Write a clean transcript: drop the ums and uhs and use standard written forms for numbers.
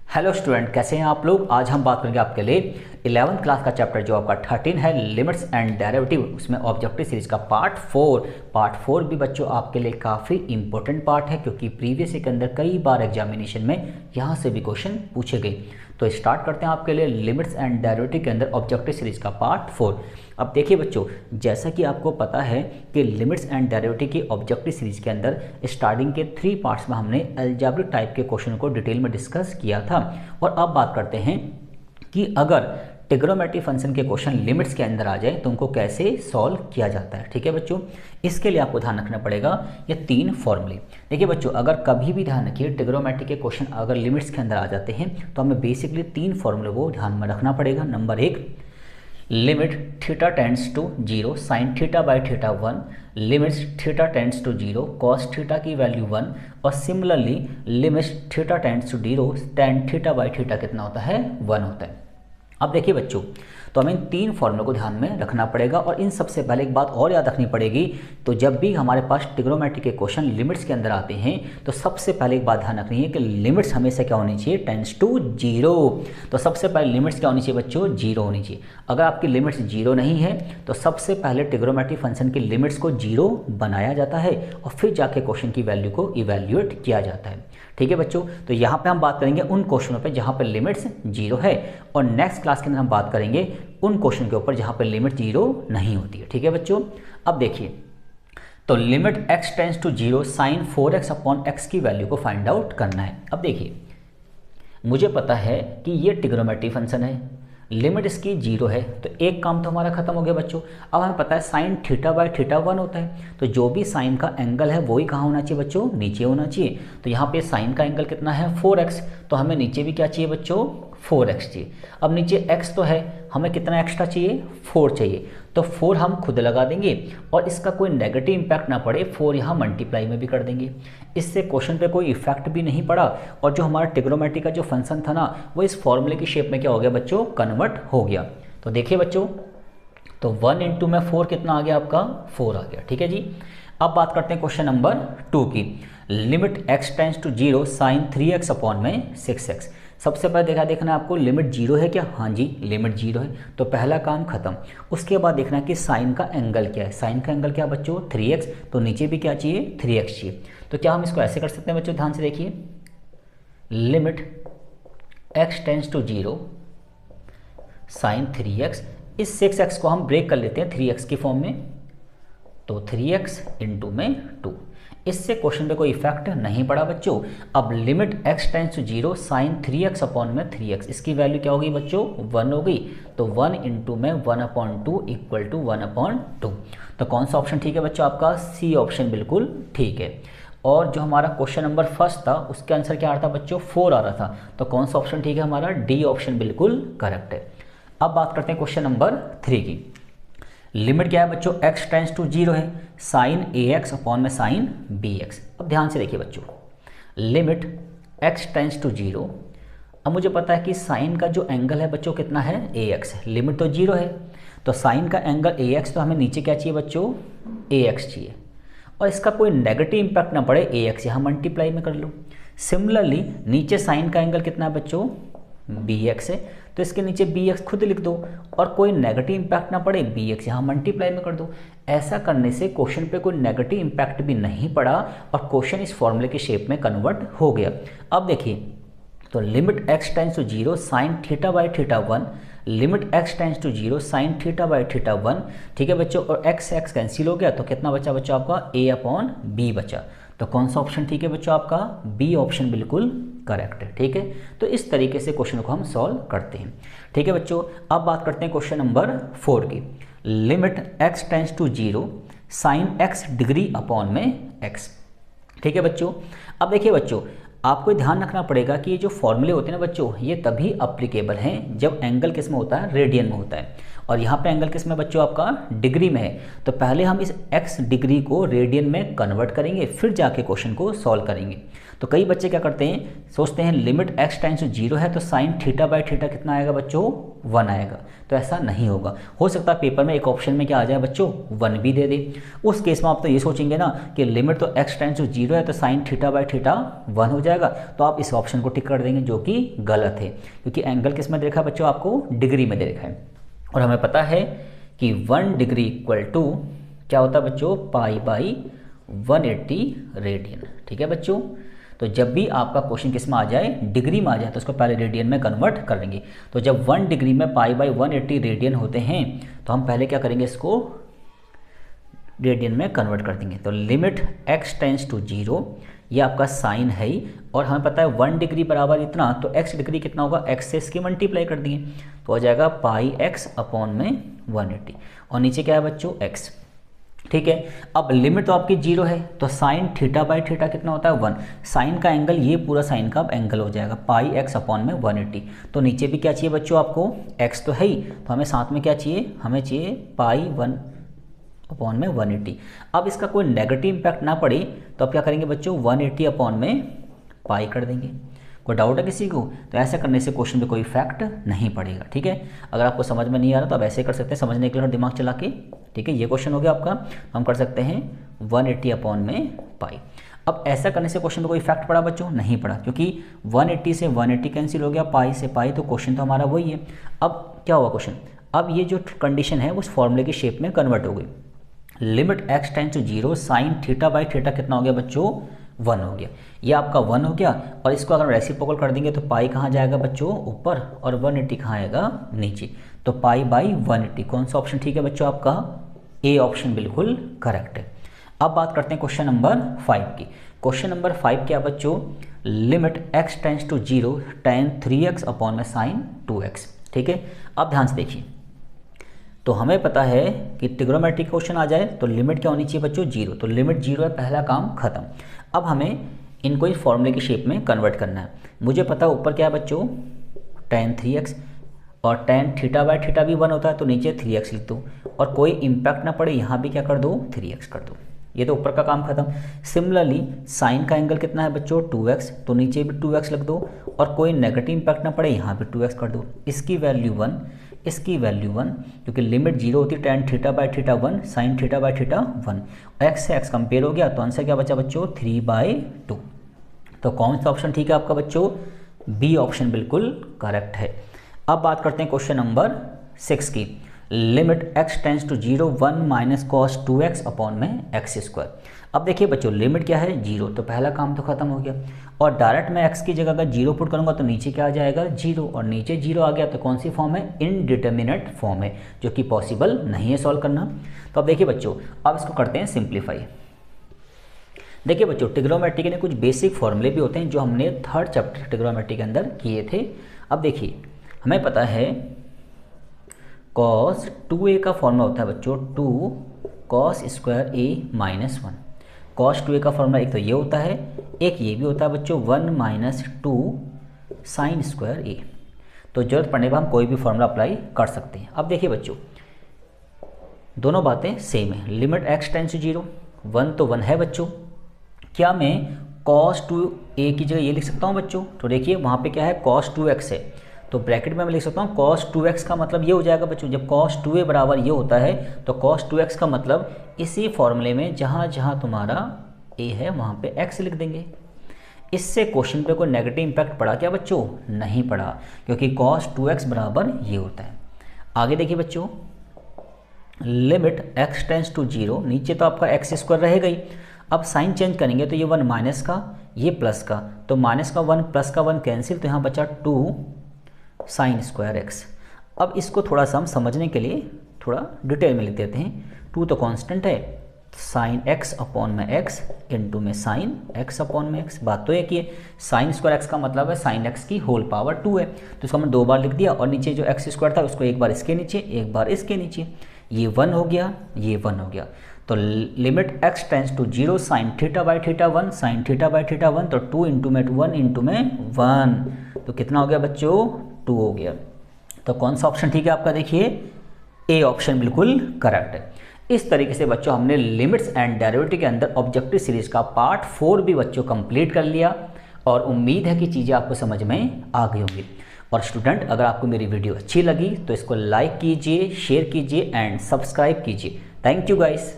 Hello student, कैसे हैं आप लोग। आज हम बात करेंगे आपके लिए 11th क्लास का चैप्टर जो आपका 13 है, लिमिट्स एंड डेरिवेटिव। उसमें ऑब्जेक्टिव सीरीज का पार्ट 4 भी बच्चों आपके लिए काफ़ी इंपॉर्टेंट पार्ट है, क्योंकि प्रीवियस के अंदर कई बार एग्जामिनेशन में यहाँ से भी क्वेश्चन पूछे गए। तो स्टार्ट करते हैं आपके लिए लिमिट्स एंड डेरिवेटिव के अंदर ऑब्जेक्टिव सीरीज का पार्ट 4। अब देखिए बच्चों, जैसा कि आपको पता है कि लिमिट्स एंड डेरिवेटिव की ऑब्जेक्टिव सीरीज के अंदर स्टार्टिंग के 3 पार्ट्स में हमने अलजेब्रिक टाइप के क्वेश्चन को डिटेल में डिस्कस किया था। और अब बात करते हैं कि अगर ट्रिग्नोमेट्री फंक्शन के क्वेश्चन लिमिट्स के अंदर आ जाए तो उनको कैसे सॉल्व किया जाता है। ठीक है बच्चों, इसके लिए आपको ध्यान रखना पड़ेगा ये 3 फॉर्मूले। देखिए बच्चों, अगर कभी भी ध्यान रखिए ट्रिग्नोमेट्री के क्वेश्चन अगर लिमिट्स के अंदर आ जाते हैं तो हमें बेसिकली 3 फॉर्मूले को ध्यान में रखना पड़ेगा। Number 1, limit theta tends to 0 sine theta by theta 1, limits theta tends to 0 cos theta की वैल्यू 1, और similarly limits theta tends to 0 tan theta by theta कितना होता है, 1 होता है। अब देखिए बच्चों, तो हमें इन 3 फॉर्मूलों को ध्यान में रखना पड़ेगा। और इन सबसे पहले एक बात और याद रखनी पड़ेगी, तो जब भी हमारे पास ट्रिग्नोमेट्री के क्वेश्चन लिमिट्स के अंदर आते हैं तो सबसे पहले एक बात ध्यान रखनी है कि लिमिट्स हमेशा क्या होनी चाहिए, टेंड्स टू 0। तो सबसे पहले लिमिट्स क्या होनी चाहिए बच्चों, 0 होनी चाहिए। अगर आपकी लिमिट्स 0 नहीं है तो सबसे पहले ट्रिग्नोमेट्री फंक्शन की लिमिट्स को 0 बनाया जाता है और फिर जाके क्वेश्चन की वैल्यू को इवैल्यूएट किया जाता है। ठीक है बच्चों, तो यहाँ पे हम बात करेंगे उन क्वेश्चनों पे जहाँ पे लिमिट्स 0 है, और नेक्स्ट क्लास के अंदर हम बात करेंगे उन क्वेश्चन के ऊपर जहाँ पे लिमिट 0 नहीं होती है। ठीक है बच्चों, अब देखिए, तो limit x tends to 0 sine 4x upon x की वैल्यू को फाइंड आउट करना है। अब देखिए, मुझे पता है कि ये ट्रिग्नोमेट्री फंक्शन है, लिमिट इसकी 0 है, तो एक काम तो हमारा खत्म हो गया बच्चों। अब हमें पता है साइन थीटा बाई थीटा 1 होता है, तो जो भी साइन का एंगल है वही कहाँ होना चाहिए बच्चों, नीचे होना चाहिए। तो यहाँ पे साइन का एंगल कितना है, 4x, तो हमें नीचे भी क्या चाहिए बच्चों, 4x चाहिए। अब नीचे x तो है, हमें कितना एक्स्ट्रा चाहिए, 4 चाहिए, तो 4 हम खुद लगा देंगे और इसका कोई नेगेटिव इंपैक्ट ना पड़े, 4 यहाँ मल्टीप्लाई में भी कर देंगे। इससे क्वेश्चन पे कोई इफेक्ट भी नहीं पड़ा और जो हमारा ट्रिग्नोमेट्री का जो फंक्शन था ना वो इस फॉर्मूले की शेप में क्या हो गया बच्चों, कन्वर्ट हो गया। तो देखिए बच्चों, तो 1 इंटू में 4 कितना आ गया आपका, 4 आ गया। ठीक है जी, अब बात करते हैं क्वेश्चन नंबर 2 की। Limit x tends to 0 sine 3x upon में 6x। सबसे पहले देखना है आपको लिमिट 0 है क्या, हाँ जी लिमिट 0 है, तो पहला काम खत्म। उसके बाद देखना है कि साइन का एंगल क्या है, साइन का एंगल क्या बच्चों, 3x, तो नीचे भी क्या चाहिए, 3x चाहिए। तो क्या हम इसको ऐसे कर सकते हैं बच्चों, ध्यान से देखिए, limit x tends to 0 sine 3x, इस 6x को हम ब्रेक कर लेते हैं 3x की फॉर्म में, तो 3x इंटू में 2। इससे क्वेश्चन पे कोई इफेक्ट नहीं पड़ा बच्चों। अब limit x tends to 0 sine 3x upon में 3x, इसकी वैल्यू क्या होगी बच्चों, 1 हो गई, तो 1 इंटू में 1/2 इक्वल टू 1/2। तो कौन सा ऑप्शन ठीक है बच्चों, आपका सी ऑप्शन बिल्कुल ठीक है। और जो हमारा क्वेश्चन नंबर फर्स्ट था उसके आंसर क्या आ रहा था बच्चों, 4 आ रहा था, तो कौन सा ऑप्शन ठीक है हमारा, डी ऑप्शन बिल्कुल करेक्ट है। अब बात करते हैं क्वेश्चन नंबर 3 की। लिमिट क्या है बच्चों, x टेंड्स टू 0 है साइन ax अपॉन में साइन bx। अब ध्यान से देखिए बच्चों, लिमिट x टेंड्स टू 0, अब मुझे पता है कि साइन का जो एंगल है बच्चों कितना है, ax है, लिमिट तो 0 है, तो साइन का एंगल ax, तो हमें नीचे क्या चाहिए बच्चों, ax चाहिए, और इसका कोई नेगेटिव इंपैक्ट ना पड़े, ax यहाँ मल्टीप्लाई में कर लो। सिमिलरली नीचे साइन का एंगल कितना है बच्चों, bx है, तो इसके नीचे bx खुद लिख दो और कोई नेगेटिव इंपैक्ट ना पड़े, bx यहाँ मल्टीप्लाई में कर दो। ऐसा करने से क्वेश्चन पे कोई नेगेटिव इंपैक्ट भी नहीं पड़ा और क्वेश्चन इस फॉर्मूले के शेप में कन्वर्ट हो गया। अब देखिए, तो limit x tends to 0 sine theta by theta 1, limit x tends to 0 sine theta by theta 1। ठीक है बच्चों, और x कैंसिल हो गया, तो कितना बचा बच्चों आपका, a अपॉन b बचा। तो कौन सा ऑप्शन ठीक है बच्चों आपका, बी ऑप्शन बिल्कुल करेक्ट है। ठीक है, तो इस तरीके से क्वेश्चन को हम सॉल्व करते हैं। ठीक है बच्चों, अब बात करते हैं क्वेश्चन नंबर 4 की। Limit x tends to 0 sine x degree upon में x। ठीक है बच्चों, अब देखिए बच्चों, आपको ध्यान रखना पड़ेगा कि ये जो फॉर्मूले होते हैं ना बच्चों, ये तभी अप्लीकेबल हैं जब एंगल किस में होता है, रेडियन में होता है, और यहाँ पे एंगल किस में बच्चों आपका, डिग्री में है। तो पहले हम इस x डिग्री को रेडियन में कन्वर्ट करेंगे, फिर जाके क्वेश्चन को सॉल्व करेंगे। तो कई बच्चे क्या करते हैं, सोचते हैं लिमिट x टेंड्स टू 0 है तो साइन थीटा बाई थीटा कितना आएगा बच्चों, 1 आएगा, तो ऐसा नहीं होगा। हो सकता है पेपर में एक ऑप्शन में क्या आ जाए बच्चों 1 भी दे दे। उस केस में आप तो ये सोचेंगे ना कि लिमिट तो x टेंड्स टू 0 है तो साइन थीटा बाई थीटा 1 हो जाएगा, तो आप इस ऑप्शन को टिक कर देंगे, जो कि गलत है, क्योंकि एंगल किस में दे रखा है बच्चों, आपको डिग्री में दे रखा है। और हमें पता है कि 1 डिग्री इक्वल टू क्या होता है बच्चों, पाई बाई 180 रेडियन। ठीक है बच्चों, तो जब भी आपका क्वेश्चन किस में आ जाए, डिग्री में आ जाए, तो उसको पहले रेडियन में कन्वर्ट कर लेंगे। तो जब 1 डिग्री में पाई बाई 180 रेडियन होते हैं तो हम पहले क्या करेंगे, इसको रेडियन में कन्वर्ट कर देंगे। तो लिमिट x टेंड्स टू 0, ये आपका साइन है ही, और हमें पता है 1 डिग्री बराबर इतना, तो x डिग्री कितना होगा, x से इसकी मल्टीप्लाई कर दिए तो हो जाएगा पाई x अपॉन में 180, और नीचे क्या है बच्चों x। ठीक है, अब लिमिट तो आपकी 0 है, तो साइन थीटा बाई थीटा कितना होता है 1, साइन का एंगल, ये पूरा साइन का एंगल हो जाएगा पाई x अपॉन में 180। तो नीचे भी क्या चाहिए बच्चों आपको, x तो है ही, तो हमें साथ में क्या चाहिए, हमें चाहिए पाई 1 अपॉन में 180। अब इसका कोई नेगेटिव इंपैक्ट ना पड़े तो आप क्या करेंगे बच्चों, 180 अपॉन में पाई कर देंगे। कोई डाउट है किसी को, तो ऐसे करने से क्वेश्चन पे कोई इफेक्ट नहीं पड़ेगा। ठीक है, अगर आपको समझ में नहीं आ रहा तो आप ऐसे कर सकते हैं, समझने के लिए दिमाग चला के। ठीक है, ये क्वेश्चन हो गया आपका, हम कर सकते हैं 180 अपॉन में पाई। अब ऐसा करने से क्वेश्चन पे कोई इफेक्ट पड़ा बच्चों, नहीं पड़ा, क्योंकि 180 से 180 कैंसिल हो गया, पाई से पाई, तो क्वेश्चन तो हमारा वही है। अब क्या हुआ क्वेश्चन, अब ये जो कंडीशन है उस फॉर्मूले की शेप में कन्वर्ट हो गई। Limit x tends to 0 sine theta by theta कितना हो गया बच्चों, 1 हो गया। ये आपका 1 हो गया, और इसको अगर रेसिप्रोकल कर देंगे तो पाई कहाँ जाएगा बच्चों, ऊपर, और 180 कहाँ आएगा, नीचे। तो पाई बाई 180, कौन सा ऑप्शन ठीक है बच्चों आपका, ए ऑप्शन बिल्कुल करेक्ट है। अब बात करते हैं क्वेश्चन नंबर 5 की। क्वेश्चन नंबर 5 क्या बच्चों, limit x tends to 0 tan 3x upon में साइन 2x। ठीक है, अब ध्यान से देखिए, तो हमें पता है कि ट्रिग्नोमेट्रिक क्वेश्चन आ जाए तो लिमिट क्या होनी चाहिए बच्चों, 0, तो लिमिट 0 है, पहला काम खत्म। अब हमें इनको इस फॉर्मूले की शेप में कन्वर्ट करना है। मुझे पता है ऊपर क्या है बच्चों, tan 3x, और tan थीटा बाई थीटा भी 1 होता है, तो नीचे 3x लिख दो, और कोई इम्पैक्ट ना पड़े यहाँ भी क्या कर दो, 3x कर दो। ये तो ऊपर का काम खत्म। सिमिलरली साइन का एंगल कितना है बच्चों, 2x, तो नीचे भी 2x लिख दो, और कोई नेगेटिव इम्पैक्ट ना पड़े यहाँ भी 2x कर दो। इसकी वैल्यू 1, इसकी वैल्यू 1, क्योंकि लिमिट 0 होती है tan theta by theta 1 sine theta by theta 1, x से x कंपेयर हो गया, तो आंसर क्या बचा बच्चों, 3/2। तो कौन सा ऑप्शन ठीक है आपका बच्चों, बी ऑप्शन बिल्कुल करेक्ट है। अब बात करते हैं क्वेश्चन नंबर 6 की। Limit x tends to 0 1 minus cos 2x upon में एक्स स्क्वायर। अब देखिए बच्चों, लिमिट क्या है 0, तो पहला काम तो खत्म हो गया, और डायरेक्ट मैं x की जगह अगर 0 पुट करूंगा तो नीचे क्या आ जाएगा 0, और नीचे 0 आ गया तो कौन सी फॉर्म है, इनडिटर्मिनेट फॉर्म है, जो कि पॉसिबल नहीं है सॉल्व करना। तो अब देखिए बच्चों, अब इसको करते हैं सिंप्लीफाई। देखिए बच्चों, ट्रिग्नोमेट्री के कुछ बेसिक फॉर्मूले भी होते हैं जो हमने 3rd चैप्टर ट्रिग्नोमेट्री के अंदर किए थे। अब देखिए, हमें पता है cos 2a का फॉर्मूला होता है बच्चों 2 cos square a minus 1। cos 2a का फॉर्मूला एक तो ये होता है, एक ये भी होता है बच्चों 1 माइनस 2 साइन स्क्वायर a। तो जरूरत पड़ने पर हम कोई भी फॉर्मूला अप्लाई कर सकते हैं। अब देखिए बच्चों, दोनों बातें सेम है। लिमिट x टेंड्स टू 0, 1 तो 1 है बच्चों, क्या मैं cos 2a की जगह ये लिख सकता हूँ बच्चों, तो देखिए वहाँ पे क्या है cos 2x है, तो ब्रैकेट में मैं लिख सकता हूँ cos 2x का मतलब ये हो जाएगा बच्चों, जब cos 2a बराबर ये होता है तो cos 2x का मतलब इसी फॉर्मूले में जहाँ जहाँ तुम्हारा a है वहाँ पे x लिख देंगे। इससे क्वेश्चन पे कोई नेगेटिव इंपैक्ट पड़ा क्या बच्चों, नहीं पड़ा, क्योंकि cos 2x बराबर ये होता है। आगे देखिए बच्चों, लिमिट x टेंड्स टू 0, नीचे तो आपका एक्स स्क्वायर रहेगा ही, अब साइन चेंज करेंगे तो ये 1 माइनस का, ये प्लस का, तो माइनस का 1 प्लस का 1 कैंसिल, तो यहाँ बचा 2 साइन स्क्वायर एक्स। अब इसको थोड़ा सा हम समझने के लिए थोड़ा डिटेल में लिख देते हैं। 2 तो कांस्टेंट है, साइन एक्स अपॉन में एक्स इंटू में साइन एक्स अपॉन में एक्स। बात तो एक ही है, साइन स्क्वायर एक्स का मतलब है साइन एक्स की होल पावर 2 है, तो इसको हमने 2 बार लिख दिया, और नीचे जो एक्स स्क्वायर था उसको एक बार इसके नीचे, एक बार इसके नीचे, ये 1 हो गया, ये 1 हो गया। तो limit x tends to 0 sine theta by theta 1 sine theta by theta 1, तो 2 इंटू में 1 इंटू में 1, तो कितना हो गया बच्चों, 2 हो गया। तो कौन सा ऑप्शन ठीक है आपका, देखिए ए ऑप्शन बिल्कुल करेक्ट है। इस तरीके से बच्चों हमने लिमिट्स एंड डेरिवेटिव के अंदर ऑब्जेक्टिव सीरीज का पार्ट 4 भी बच्चों कंप्लीट कर लिया, और उम्मीद है कि चीज़ें आपको समझ में आ गई होंगी। और स्टूडेंट, अगर आपको मेरी वीडियो अच्छी लगी तो इसको लाइक कीजिए, शेयर कीजिए एंड सब्सक्राइब कीजिए। Thank you guys.